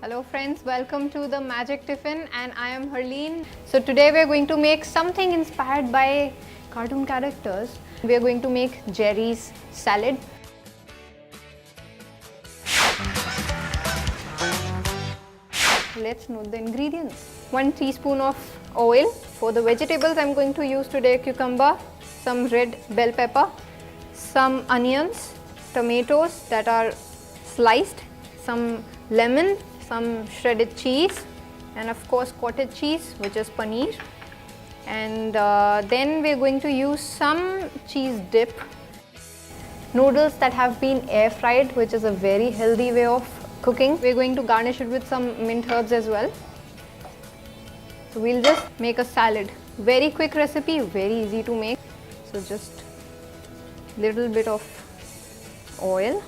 Hello friends, welcome to the Magic Tiffin and I am Harleen. So today we are going to make something inspired by cartoon characters. We are going to make Jerry's salad. Let's note the ingredients. 1 teaspoon of oil. For the vegetables I am going to use today cucumber, some red bell pepper, some onions, tomatoes that are sliced, some lemon, some shredded cheese, and of course cottage cheese, which is paneer. And then we are going to use some cheese dip, noodles that have been air fried, which is a very healthy way of cooking. We are going to garnish it with some mint herbs as well. So we'll just make a salad. Very quick recipe, very easy to make. So just little bit of oil.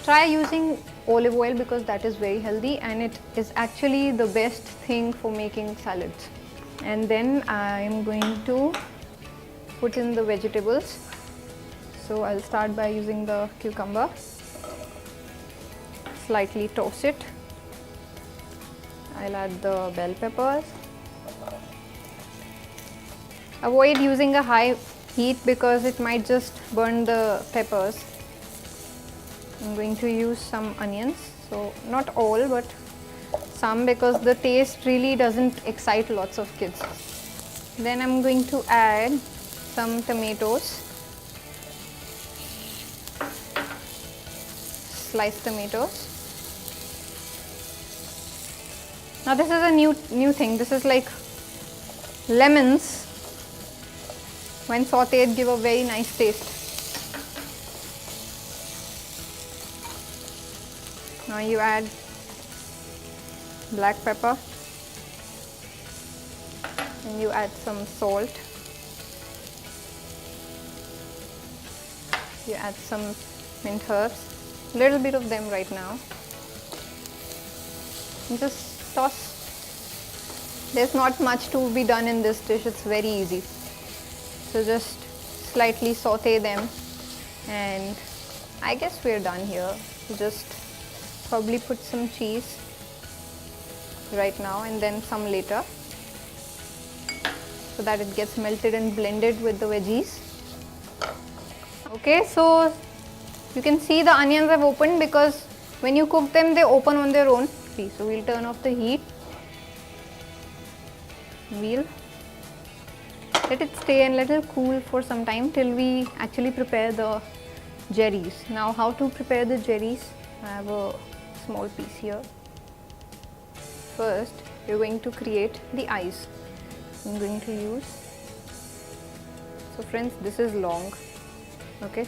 Try using olive oil because that is very healthy and it is actually the best thing for making salads. And then I am going to put in the vegetables. So I'll start by using the cucumber. Slightly toss it. I'll add the bell peppers. Avoid using a high heat because it might just burn the peppers. I'm going to use some onions, so not all but some, because the taste really doesn't excite lots of kids. Then I'm going to add some tomatoes, sliced tomatoes. Now this is a new thing. This is like lemons. When sauteed, give a very nice taste. Now you add black pepper and you add some salt. You add some mint herbs, little bit of them right now. And just toss. There's not much to be done in this dish, it's very easy. So just slightly saute them and I guess we're done here. Just probably put some cheese right now and then some later, so that it gets melted and blended with the veggies. Okay, so you can see the onions have opened because when you cook them they open on their own. See, so we'll turn off the heat. We'll let it stay and let it cool for some time till we actually prepare the Jerry's. Now how to prepare the Jerry's? I have a small piece here. First, you're going to create the eyes. I'm going to use, so friends, this is long, okay.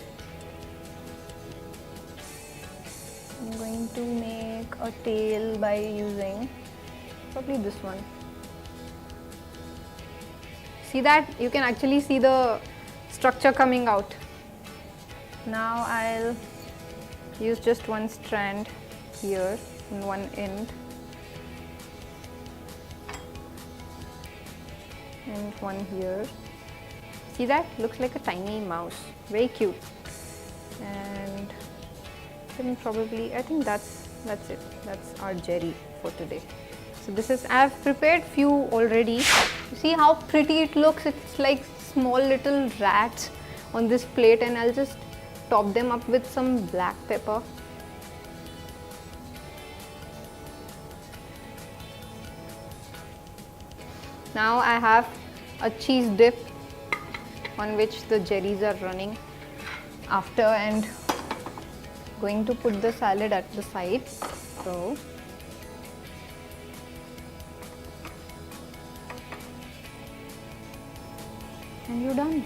I'm going to make a tail by using probably this one. See that? You can actually see the structure coming out. Now I'll use just one strand here in one end and one here. See that? Looks like a tiny mouse. Very cute. And then probably, I think that's it. That's our Jerry for today. So this is, I've prepared few already. You see how pretty it looks? It's like small little rats on this plate, and I'll just top them up with some black pepper. Now I have a cheese dip on which the Jerry's are running after, and going to put the salad at the side. So and you're done.